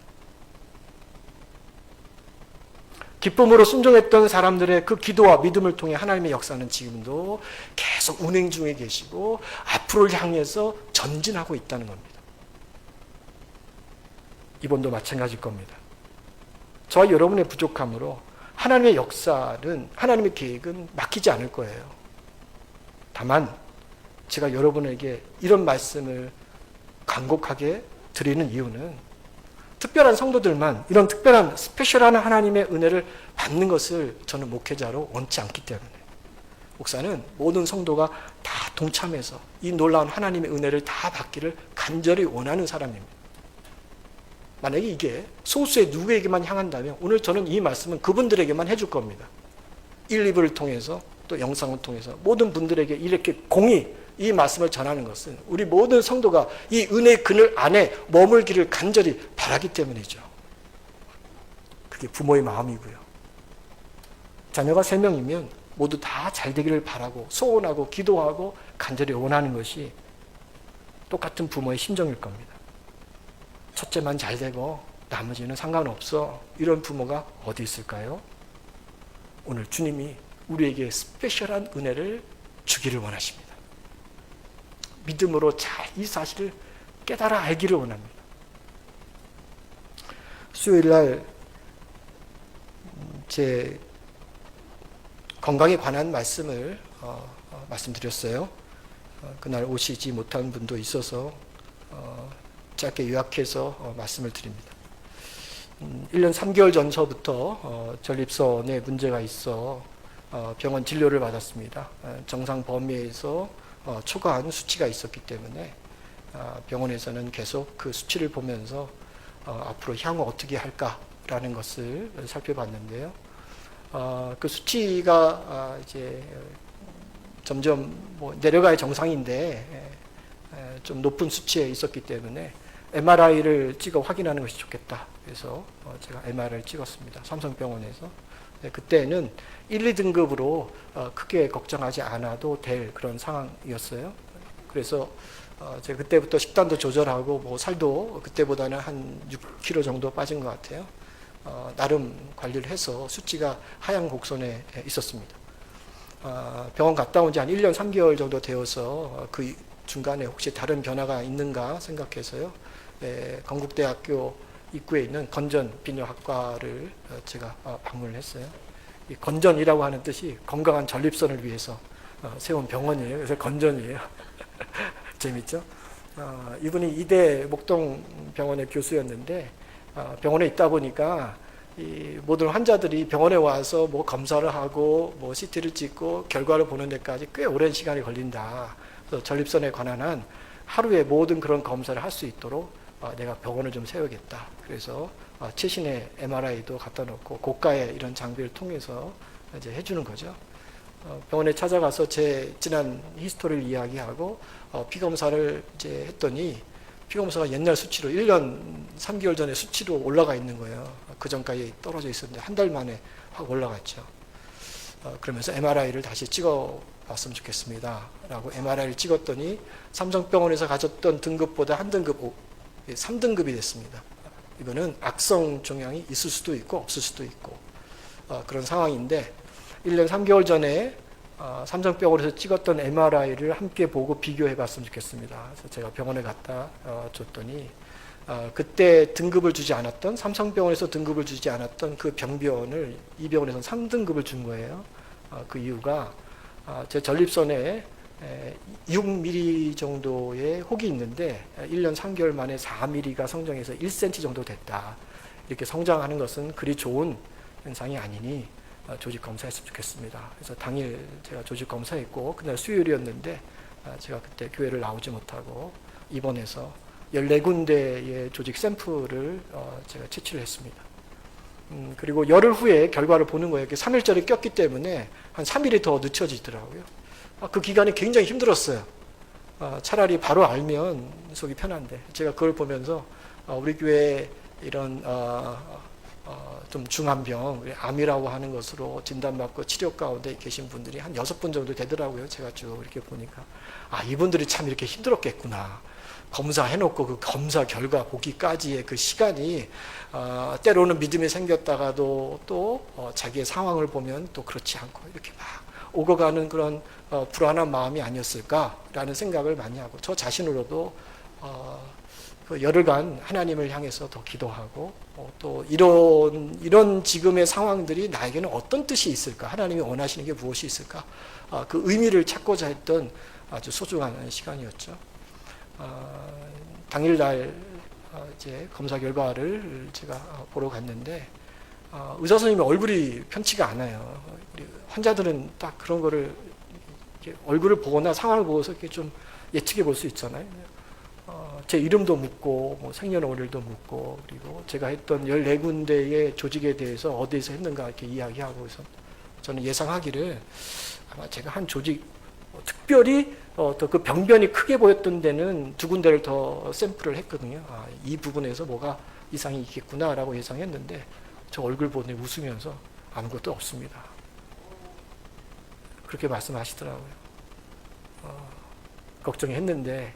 기쁨으로 순종했던 사람들의 그 기도와 믿음을 통해 하나님의 역사는 지금도 계속 운행 중에 계시고 앞으로를 향해서 전진하고 있다는 겁니다. 이번도 마찬가지일 겁니다. 저와 여러분의 부족함으로 하나님의 역사는 하나님의 계획은 막히지 않을 거예요. 다만 제가 여러분에게 이런 말씀을 간곡하게 드리는 이유는 특별한 성도들만 이런 특별한 스페셜한 하나님의 은혜를 받는 것을 저는 목회자로 원치 않기 때문에 목사는 모든 성도가 다 동참해서 이 놀라운 하나님의 은혜를 다 받기를 간절히 원하는 사람입니다. 만약에 이게 소수의 누구에게만 향한다면 오늘 저는 이 말씀은 그분들에게만 해줄 겁니다. 1, 2부를 통해서 또 영상을 통해서 모든 분들에게 이렇게 공히 이 말씀을 전하는 것은 우리 모든 성도가 이 은혜의 그늘 안에 머물기를 간절히 바라기 때문이죠. 그게 부모의 마음이고요. 자녀가 3명이면 모두 다 잘 되기를 바라고 소원하고 기도하고 간절히 원하는 것이 똑같은 부모의 심정일 겁니다. 첫째만 잘 되고 나머지는 상관없어. 이런 부모가 어디 있을까요? 오늘 주님이 우리에게 스페셜한 은혜를 주기를 원하십니다. 믿음으로 잘 이 사실을 깨달아 알기를 원합니다. 수요일날 제 건강에 관한 말씀을 말씀드렸어요. 그날 오시지 못한 분도 있어서 짧게 요약해서 말씀을 드립니다. 1년 3개월 전서부터 전립선에 문제가 있어 병원 진료를 받았습니다. 정상 범위에서 초과한 수치가 있었기 때문에 병원에서는 계속 그 수치를 보면서 앞으로 향후 어떻게 할까라는 것을 살펴봤는데요. 그 수치가 이제 점점 내려가야 정상인데 좀 높은 수치에 있었기 때문에 MRI를 찍어 확인하는 것이 좋겠다. 그래서 제가 MRI를 찍었습니다. 삼성병원에서. 그때는 1, 2등급으로 크게 걱정하지 않아도 될 그런 상황이었어요. 그래서 제가 그때부터 식단도 조절하고 살도 그때보다는 한 6kg 정도 빠진 것 같아요. 나름 관리를 해서 수치가 하향 곡선에 있었습니다. 병원 갔다 온 지 한 1년 3개월 정도 되어서 그 중간에 혹시 다른 변화가 있는가 생각해서요. 건국대학교 입구에 있는 건전 비뇨학과를 제가 방문을 했어요. 이 건전이라고 하는 뜻이 건강한 전립선을 위해서 세운 병원이에요. 그래서 건전이에요. 재밌죠? 이분이 이대 목동병원의 교수였는데 병원에 있다 보니까 이 모든 환자들이 병원에 와서 뭐 검사를 하고 뭐 CT를 찍고 결과를 보는 데까지 꽤 오랜 시간이 걸린다. 그래서 전립선에 관한 한 하루에 모든 그런 검사를 할 수 있도록 내가 병원을 좀 세우겠다. 그래서 최신의 MRI도 갖다 놓고 고가의 이런 장비를 통해서 이제 해주는 거죠. 병원에 찾아가서 제 지난 히스토리를 이야기하고 피 검사를 이제 했더니 피 검사가 옛날 수치로 1년 3개월 전에 수치로 올라가 있는 거예요. 그 전까지 떨어져 있었는데 한 달 만에 확 올라갔죠. 그러면서 MRI를 다시 찍어 봤으면 좋겠습니다. 라고 MRI를 찍었더니 삼성병원에서 가졌던 등급보다 한 등급 3등급이 됐습니다. 이거는 악성 종양이 있을 수도 있고 없을 수도 있고 그런 상황인데 1년 3개월 전에 삼성병원에서 찍었던 MRI를 함께 보고 비교해 봤으면 좋겠습니다. 그래서 제가 병원에 갖다 줬더니 그때 등급을 주지 않았던 삼성병원에서 등급을 주지 않았던 그 병변을 이 병원에서는 3등급을 준 거예요. 그 이유가 제 전립선에 6mm 정도의 혹이 있는데 1년 3개월 만에 4mm가 성장해서 1cm 정도 됐다. 이렇게 성장하는 것은 그리 좋은 현상이 아니니 조직 검사했으면 좋겠습니다. 그래서 당일 제가 조직 검사했고 그날 수요일이었는데 제가 그때 교회를 나오지 못하고 입원해서 14군데의 조직 샘플을 제가 채취를 했습니다. 그리고 열흘 후에 결과를 보는 거예요. 3일짜리 꼈기 때문에 한 3일이 더 늦춰지더라고요. 그 기간이 굉장히 힘들었어요. 차라리 바로 알면 속이 편한데 제가 그걸 보면서 우리 교회 이런 좀 중한 병, 암이라고 하는 것으로 진단받고 치료 가운데 계신 분들이 한 6분 정도 되더라고요. 제가 쭉 이렇게 보니까 이분들이 참 이렇게 힘들었겠구나. 검사해놓고 그 검사 결과 보기까지의 그 시간이 때로는 믿음이 생겼다가도 또 자기의 상황을 보면 또 그렇지 않고 이렇게 막 오고 가는 그런 불안한 마음이 아니었을까라는 생각을 많이 하고 저 자신으로도 그 열흘간 하나님을 향해서 더 기도하고 또 이런 지금의 상황들이 나에게는 어떤 뜻이 있을까? 하나님이 원하시는 게 무엇이 있을까? 그 의미를 찾고자 했던 아주 소중한 시간이었죠. 당일날 이제 검사 결과를 제가 보러 갔는데 의사 선생님의 얼굴이 편치가 않아요. 환자들은 딱 그런 거를 얼굴을 보거나 상황을 보고서 이렇게 좀 예측해 볼 수 있잖아요. 제 이름도 묻고 뭐 생년월일도 묻고 그리고 제가 했던 14군데의 조직에 대해서 어디에서 했는가 이렇게 이야기하고 해서 저는 예상하기를 아마 제가 한 조직 특별히 또 그 병변이 크게 보였던 데는 2군데를 더 샘플을 했거든요. 이 부분에서 뭐가 이상이 있겠구나라고 예상했는데 저 얼굴 보더니 웃으면서 아무것도 없습니다. 그렇게 말씀하시더라고요. 걱정했는데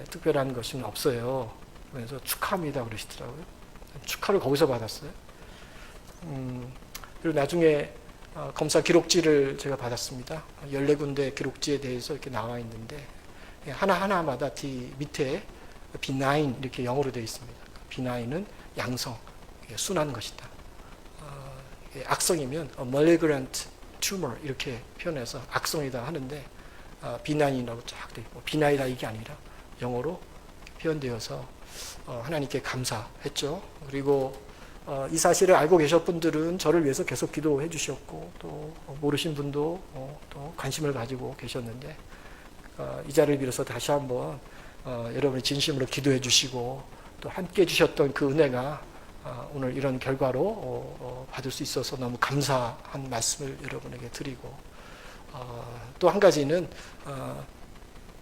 특별한 것은 없어요. 그래서 축하합니다 그러시더라고요. 축하를 거기서 받았어요. 그리고 나중에 검사 기록지를 제가 받았습니다. 14군데 기록지에 대해서 이렇게 나와 있는데 하나하나마다 뒤 밑에 B9 이렇게 영어로 되어 있습니다. B9은 양성, 순한 것이다. 악성이면 malignant tumor 이렇게 표현해서 악성이다 하는데 B9이라고 쫙 되어 있고 B9이다 이게 아니라 영어로 표현되어서 하나님께 감사했죠. 그리고 이 사실을 알고 계셨 분들은 저를 위해서 계속 기도해 주셨고 또 모르신 분도 또 관심을 가지고 계셨는데 이 자리를 빌어서 다시 한번 여러분이 진심으로 기도해 주시고 또 함께 해 주셨던 그 은혜가 오늘 이런 결과로 받을 수 있어서 너무 감사한 말씀을 여러분에게 드리고 또 한 가지는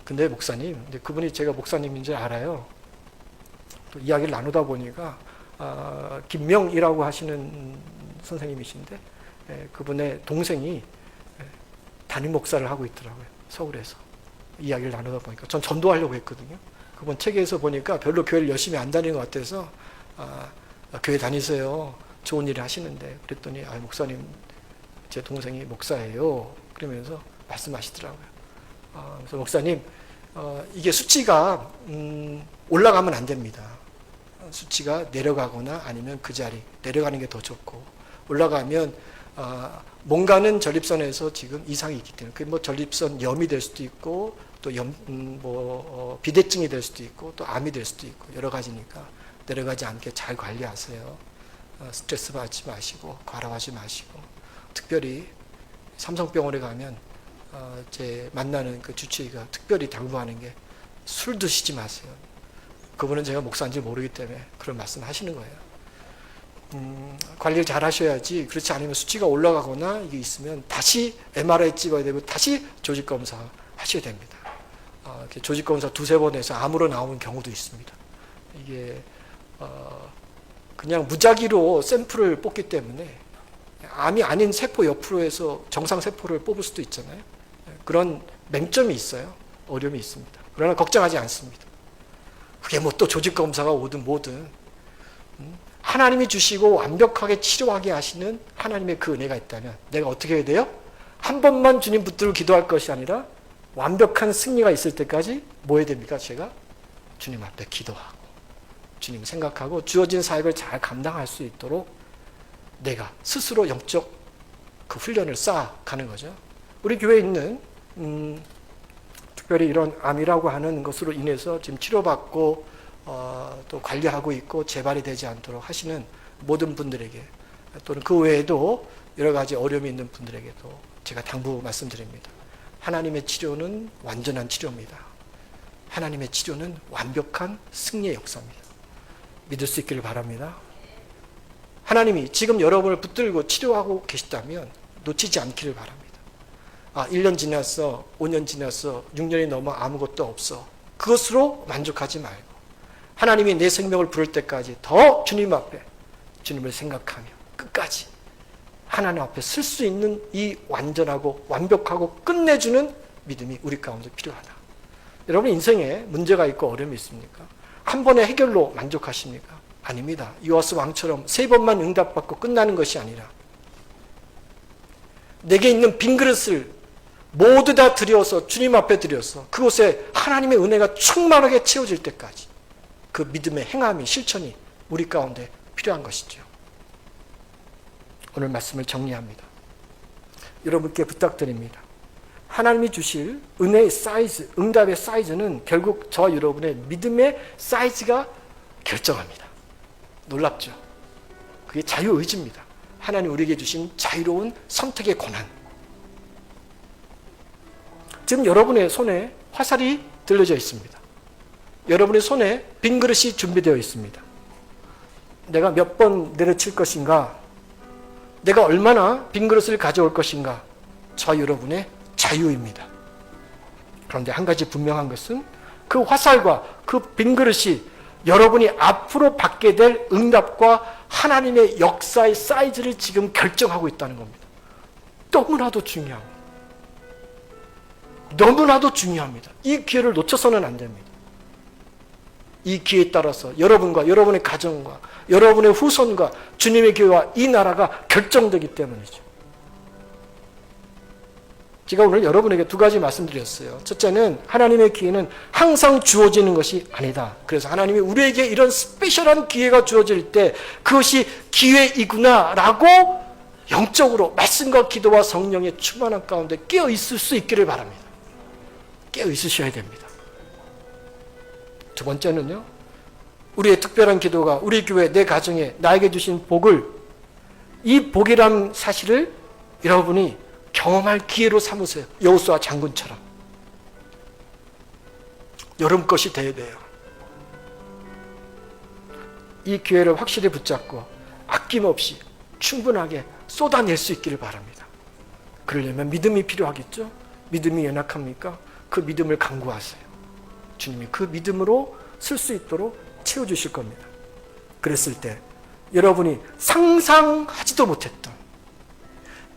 근데 목사님, 근데 그분이 제가 목사님인 줄 알아요. 또 이야기를 나누다 보니까 김명이라고 하시는 선생님이신데 그분의 동생이 담임 목사를 하고 있더라고요. 서울에서. 이야기를 나누다 보니까 전 전도하려고 했거든요. 그분 책에서 보니까 별로 교회를 열심히 안 다니는 것 같아서 교회 다니세요. 좋은 일을 하시는데 그랬더니 목사님 제 동생이 목사예요. 그러면서 말씀하시더라고요. 그래서 목사님 이게 수치가 올라가면 안 됩니다. 수치가 내려가거나 아니면 그 자리 내려가는 게 더 좋고, 올라가면 뭔가는 전립선에서 지금 이상이 있기 때문에, 그게 뭐 전립선 염이 될 수도 있고 또 비대증이 될 수도 있고 또 암이 될 수도 있고 여러 가지니까 내려가지 않게 잘 관리하세요. 스트레스 받지 마시고 과로하지 마시고, 특별히 삼성병원에 가면 제 만나는 그 주치의가 특별히 당부하는 게 술 드시지 마세요. 그분은 제가 목사인지 모르기 때문에 그런 말씀 하시는 거예요. 관리를 잘 하셔야지. 그렇지 않으면 수치가 올라가거나 이게 있으면 다시 MRI 찍어야 되고 다시 조직검사 하셔야 됩니다. 조직검사 두세 번 해서 암으로 나오는 경우도 있습니다. 이게 그냥 무작위로 샘플을 뽑기 때문에 암이 아닌 세포 옆으로 해서 정상 세포를 뽑을 수도 있잖아요. 그런 맹점이 있어요. 어려움이 있습니다. 그러나 걱정하지 않습니다. 그게 뭐 또 조직검사가 오든 뭐든 하나님이 주시고 완벽하게 치료하게 하시는 하나님의 그 은혜가 있다면 내가 어떻게 해야 돼요? 한 번만 주님 붙들고 기도할 것이 아니라 완벽한 승리가 있을 때까지 뭐 해야 됩니까? 제가 주님 앞에 기도하고 주님 생각하고 주어진 사역을 잘 감당할 수 있도록 내가 스스로 영적 그 훈련을 쌓아가는 거죠. 우리 교회에 있는 특별히 이런 암이라고 하는 것으로 인해서 지금 치료받고 또 관리하고 있고 재발이 되지 않도록 하시는 모든 분들에게, 또는 그 외에도 여러 가지 어려움이 있는 분들에게도 제가 당부 말씀드립니다. 하나님의 치료는 완전한 치료입니다. 하나님의 치료는 완벽한 승리의 역사입니다. 믿을 수 있기를 바랍니다. 하나님이 지금 여러분을 붙들고 치료하고 계시다면 놓치지 않기를 바랍니다. 1년 지났어, 5년 지났어, 6년이 넘어 아무것도 없어. 그것으로 만족하지 말고 하나님이 내 생명을 부를 때까지 더 주님 앞에 주님을 생각하며 끝까지 하나님 앞에 설 수 있는 이 완전하고 완벽하고 끝내주는 믿음이 우리 가운데 필요하다. 여러분 인생에 문제가 있고 어려움이 있습니까? 한 번의 해결로 만족하십니까? 아닙니다. 요아스 왕처럼 3번만 응답받고 끝나는 것이 아니라 내게 있는 빈 그릇을 모두 다 드려서 주님 앞에 드려서 그곳에 하나님의 은혜가 충만하게 채워질 때까지 그 믿음의 행함이 실천이 우리 가운데 필요한 것이죠. 오늘 말씀을 정리합니다. 여러분께 부탁드립니다. 하나님이 주실 은혜의 사이즈, 응답의 사이즈는 결국 저와 여러분의 믿음의 사이즈가 결정합니다. 놀랍죠? 그게 자유의지입니다. 하나님 우리에게 주신 자유로운 선택의 권한. 지금 여러분의 손에 화살이 들려져 있습니다. 여러분의 손에 빈 그릇이 준비되어 있습니다. 내가 몇 번 내려칠 것인가? 내가 얼마나 빈 그릇을 가져올 것인가? 저 여러분의 자유입니다. 그런데 한 가지 분명한 것은 그 화살과 그 빈 그릇이 여러분이 앞으로 받게 될 응답과 하나님의 역사의 사이즈를 지금 결정하고 있다는 겁니다. 너무나도 중요합니다. 너무나도 중요합니다. 이 기회를 놓쳐서는 안 됩니다. 이 기회에 따라서 여러분과 여러분의 가정과 여러분의 후손과 주님의 교회와 이 나라가 결정되기 때문이죠. 제가 오늘 여러분에게 2가지 말씀드렸어요. 첫째는 하나님의 기회는 항상 주어지는 것이 아니다. 그래서 하나님이 우리에게 이런 스페셜한 기회가 주어질 때 그것이 기회이구나 라고 영적으로 말씀과 기도와 성령의 충만한 가운데 깨어 있을 수 있기를 바랍니다. 깨어 있으셔야 됩니다. 2번째는요. 우리의 특별한 기도가 우리 교회, 내 가정에 나에게 주신 복을, 이 복이란 사실을 여러분이 경험할 기회로 삼으세요. 여호수아 장군처럼. 여러분 것이 돼야 돼요. 이 기회를 확실히 붙잡고 아낌없이 충분하게 쏟아낼 수 있기를 바랍니다. 그러려면 믿음이 필요하겠죠? 믿음이 연약합니까? 그 믿음을 강구하세요. 주님이 그 믿음으로 쓸 수 있도록 채워주실 겁니다. 그랬을 때 여러분이 상상하지도 못했던,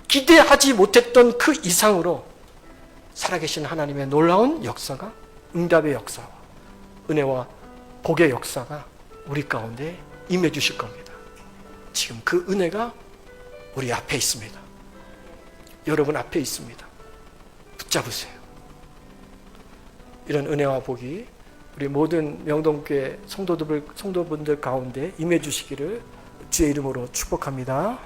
기대하지 못했던 그 이상으로 살아계신 하나님의 놀라운 역사가, 응답의 역사와 은혜와 복의 역사가 우리 가운데 임해 주실 겁니다. 지금 그 은혜가 우리 앞에 있습니다. 여러분 앞에 있습니다. 붙잡으세요. 이런 은혜와 복이 우리 모든 명동교회 성도분들 가운데 임해 주시기를 주의 이름으로 축복합니다.